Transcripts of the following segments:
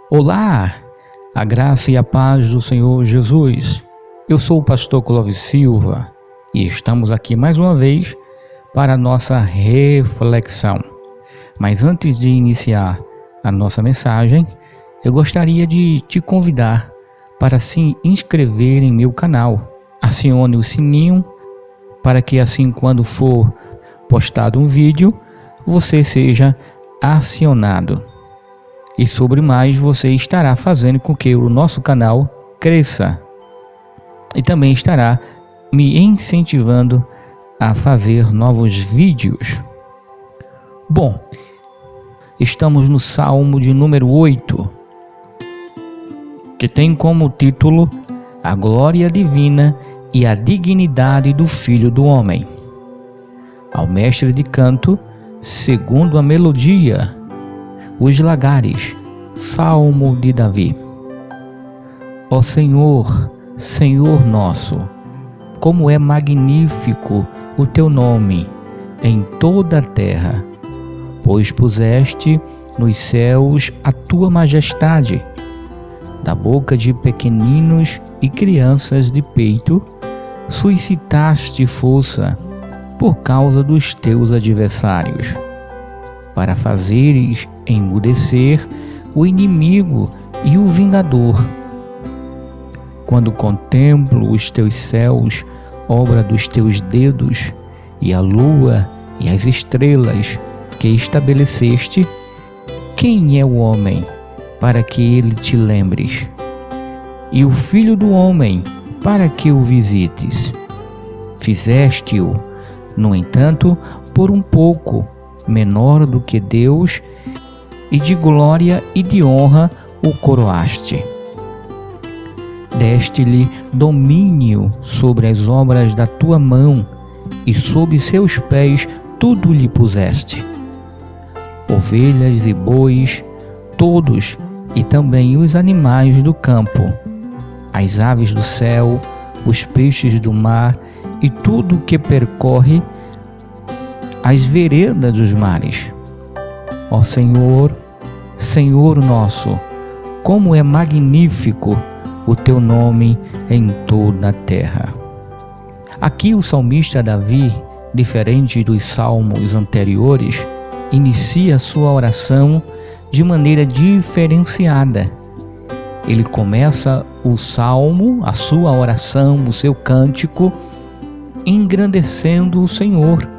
Olá, a graça e a paz do Senhor Jesus. Eu sou o pastor Clóvis Silva e estamos aqui mais uma vez para a nossa reflexão. Mas antes de iniciar a nossa mensagem, eu gostaria de te convidar para se inscrever em meu canal. Acione o sininho para que assim quando for postado um vídeo, você seja acionado. E sobre mais, você estará fazendo com que o nosso canal cresça. E também estará me incentivando a fazer novos vídeos. Bom, estamos no Salmo de número 8, que tem como título A Glória Divina e a Dignidade do Filho do Homem. Ao mestre de canto, segundo a melodia, os lagares, Salmo de Davi. Ó Senhor, Senhor nosso, como é magnífico o teu nome em toda a terra, pois puseste nos céus a tua majestade. Da boca de pequeninos e crianças de peito, suscitaste força por causa dos teus adversários, para fazeres enmudecer o inimigo e o vingador. Quando contemplo os teus céus, obra dos teus dedos, e a lua e as estrelas que estabeleceste, quem é o homem para que ele te lembres? E o filho do homem para que o visites? Fizeste-o, no entanto, por um pouco menor do que Deus, e de glória e de honra o coroaste. Deste-lhe domínio sobre as obras da tua mão, e sob seus pés tudo lhe puseste. Ovelhas e bois, todos, e também os animais do campo, as aves do céu, os peixes do mar, e tudo que percorre as veredas dos mares. Ó Senhor, Senhor nosso, como é magnífico o teu nome em toda a terra. Aqui o salmista Davi, diferente dos salmos anteriores, inicia sua oração de maneira diferenciada. Ele começa o salmo, a sua oração, o seu cântico, engrandecendo o Senhor.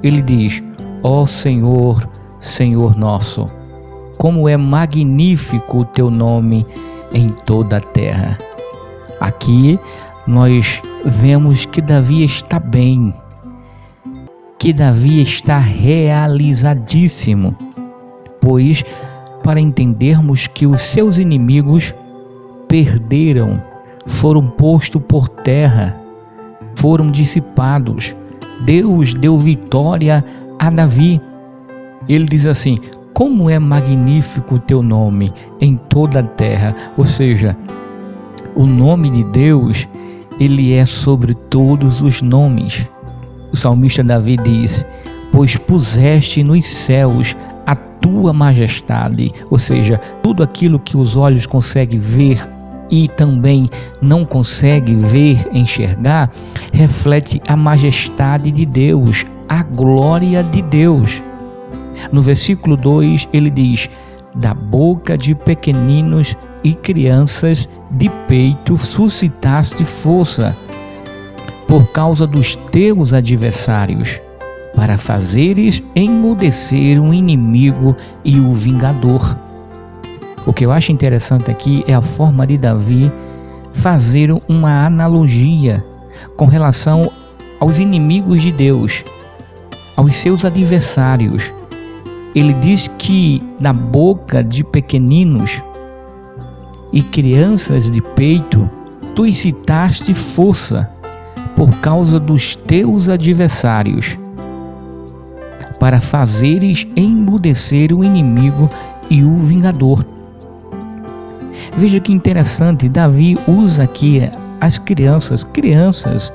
Ele diz: ó Senhor, Senhor nosso, como é magnífico o teu nome em toda a terra. Aqui nós vemos que Davi está bem, que Davi está realizadíssimo, pois para entendermos que os seus inimigos perderam, foram postos por terra, foram dissipados, Deus deu vitória a Davi. Ele diz assim: como é magnífico o teu nome em toda a terra. Ou seja, o nome de Deus, ele é sobre todos os nomes. O salmista Davi diz: pois puseste nos céus a tua majestade. Ou seja, tudo aquilo que os olhos conseguem ver e também não consegue ver, enxergar, reflete a majestade de Deus, a glória de Deus. No versículo 2 ele diz: da boca de pequeninos e crianças de peito suscitaste força por causa dos teus adversários, para fazeres enmudecer o inimigo e o vingador. O que eu acho interessante aqui é a forma de Davi fazer uma analogia com relação aos inimigos de Deus, aos seus adversários. Ele diz que da boca de pequeninos e crianças de peito, tu incitaste força por causa dos teus adversários, para fazeres emmudecer o inimigo e o vingador. Veja que interessante, Davi usa aqui as crianças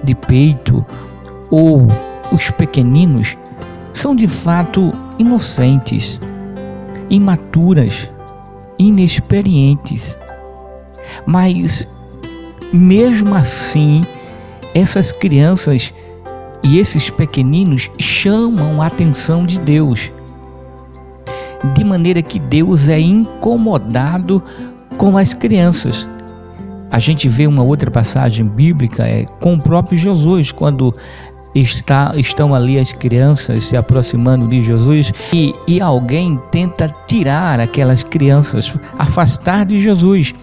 de peito ou os pequeninos, são de fato inocentes, imaturas, inexperientes. Mas, mesmo assim, essas crianças e esses pequeninos chamam a atenção de Deus, de maneira que Deus é incomodado com as crianças. A gente vê uma outra passagem bíblica com o próprio Jesus, quando estão ali as crianças se aproximando de Jesus e alguém tenta tirar aquelas crianças, afastar de Jesus.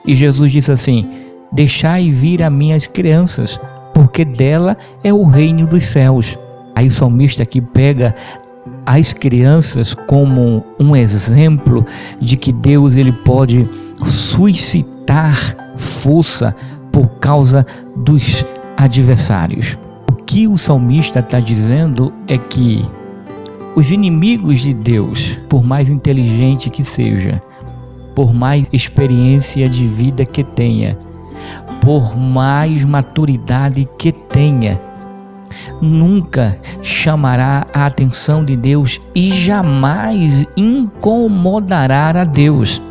E Jesus disse assim: deixai vir a mim as crianças, porque dela é o reino dos céus. Aí o salmista aqui pega as crianças como um exemplo de que Deus ele pode suscitar força por causa dos adversários. O que o salmista está dizendo é que os inimigos de Deus, por mais inteligente que seja, por mais experiência de vida que tenha, por mais maturidade que tenha, nunca chamará a atenção de Deus e jamais incomodará a Deus.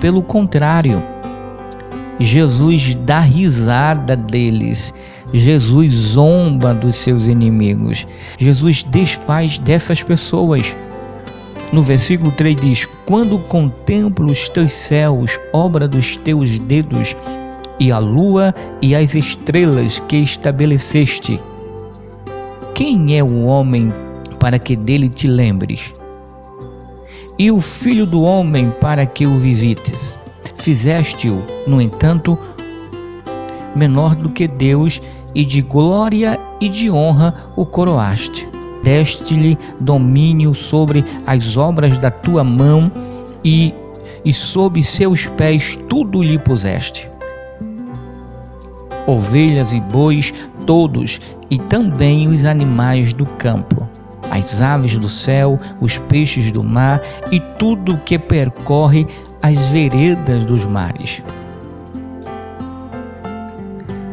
Pelo contrário, Jesus dá risada deles, Jesus zomba dos seus inimigos, Jesus desfaz dessas pessoas. No versículo 3 diz: quando contemplo os teus céus, obra dos teus dedos, e a lua e as estrelas que estabeleceste, quem é o homem para que dele te lembres? E o filho do homem para que o visites? Fizeste-o, no entanto, menor do que Deus, e de glória e de honra o coroaste. Deste-lhe domínio sobre as obras da tua mão, e sob seus pés tudo lhe puseste. Ovelhas e bois todos, e também os animais do campo, as aves do céu, os peixes do mar, e tudo que percorre as veredas dos mares.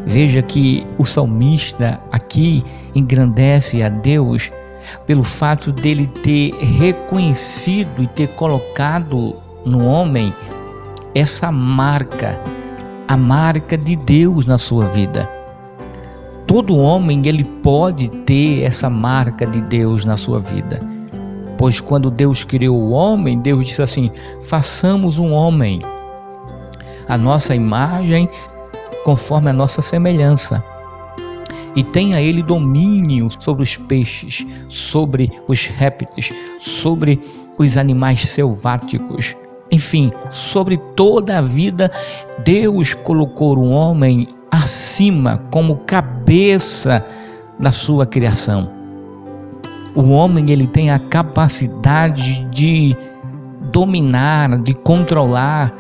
Veja que o salmista aqui engrandece a Deus pelo fato dele ter reconhecido e ter colocado no homem essa marca, a marca de Deus na sua vida. Todo homem ele pode ter essa marca de Deus na sua vida, pois quando Deus criou o homem, Deus disse assim: façamos um homem a nossa imagem, conforme a nossa semelhança, e tenha ele domínio sobre os peixes, sobre os répteis, sobre os animais selváticos, enfim, sobre toda a vida. Deus colocou o homem acima, como cabeça da sua criação. O homem ele tem a capacidade de dominar, de controlar,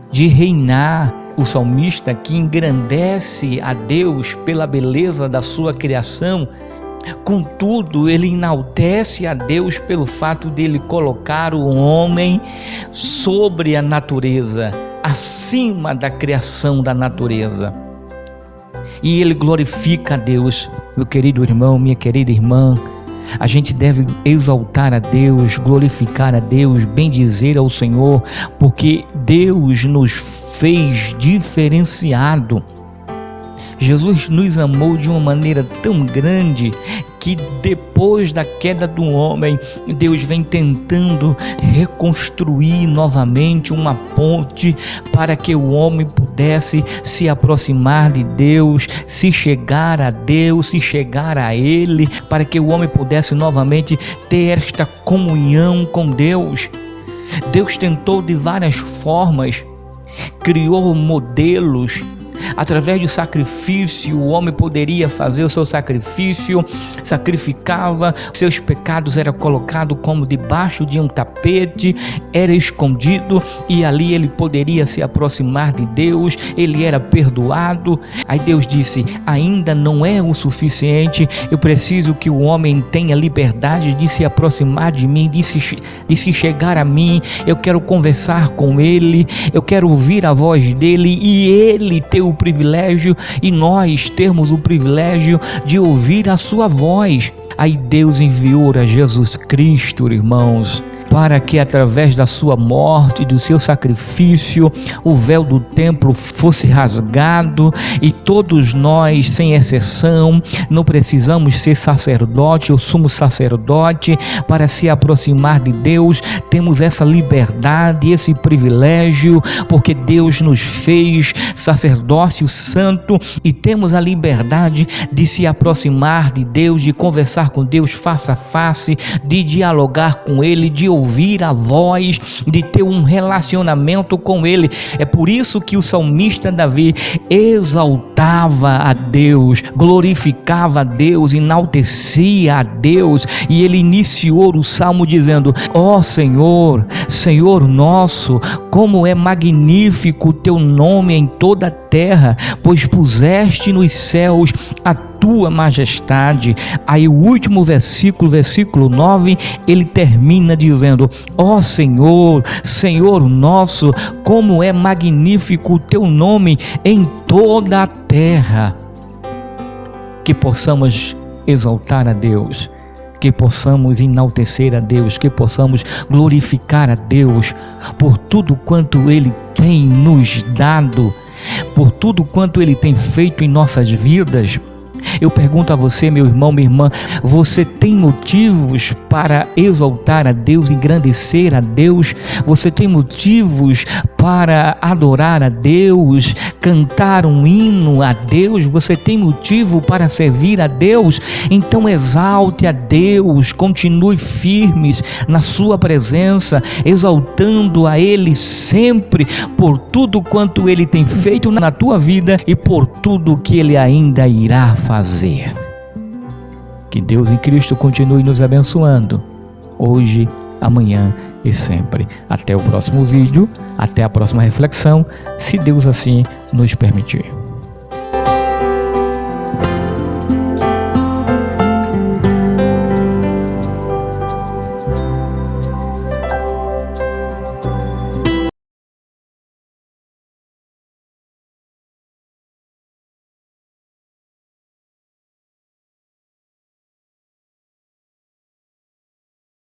de reinar. O salmista que engrandece a Deus pela beleza da sua criação, contudo ele enaltece a Deus pelo fato de ele colocar o homem sobre a natureza, acima da criação da natureza. E ele glorifica a Deus. Meu querido irmão, minha querida irmã, a gente deve exaltar a Deus, glorificar a Deus, bendizer ao Senhor, porque Deus nos fez diferenciado. Jesus nos amou de uma maneira tão grande que depois da queda do homem, Deus vem tentando reconstruir novamente uma ponte para que o homem pudesse se aproximar de Deus, se chegar a Deus, se chegar a Ele, para que o homem pudesse novamente ter esta comunhão com Deus. Deus tentou de várias formas, criou modelos. Através do sacrifício, o homem poderia fazer o seu sacrifício, sacrificava, seus pecados eram colocados como debaixo de um tapete, era escondido, e ali ele poderia se aproximar de Deus, ele era perdoado. Aí Deus disse: ainda não é o suficiente, eu preciso que o homem tenha liberdade de se aproximar de mim, de se chegar a mim. Eu quero conversar com ele, eu quero ouvir a voz dele, e ele ter o privilégio, e nós termos o privilégio de ouvir a sua voz. Aí Deus enviou a Jesus Cristo, irmãos, para que através da sua morte, do seu sacrifício, o véu do templo fosse rasgado e todos nós, sem exceção, não precisamos ser sacerdote ou sumo sacerdote para se aproximar de Deus. Temos essa liberdade, esse privilégio, porque Deus nos fez sacerdócio santo e temos a liberdade de se aproximar de Deus, de conversar com Deus face a face, de dialogar com Ele, de ouvir a voz, de ter um relacionamento com Ele. É por isso que o salmista Davi exaltava a Deus, glorificava a Deus, enaltecia a Deus, e ele iniciou o salmo dizendo: ó Senhor, Senhor nosso, como é magnífico o teu nome em toda a terra, pois puseste nos céus a tua majestade. Aí o último versículo 9, ele termina dizendo: ó Senhor, Senhor nosso, como é magnífico o teu nome em toda a terra. Que possamos exaltar a Deus, que possamos enaltecer a Deus, que possamos glorificar a Deus por tudo quanto Ele tem nos dado, por tudo quanto Ele tem feito em nossas vidas. Eu pergunto a você, meu irmão, minha irmã, você tem motivos para exaltar a Deus, engrandecer a Deus? Você tem motivos para adorar a Deus, cantar um hino a Deus? Você tem motivo para servir a Deus? Então exalte a Deus, continue firmes na sua presença, exaltando a Ele sempre por tudo quanto Ele tem feito na tua vida e por tudo que Ele ainda irá fazer. Que Deus em Cristo continue nos abençoando, hoje, amanhã e sempre. Até o próximo vídeo, até a próxima reflexão, se Deus assim nos permitir.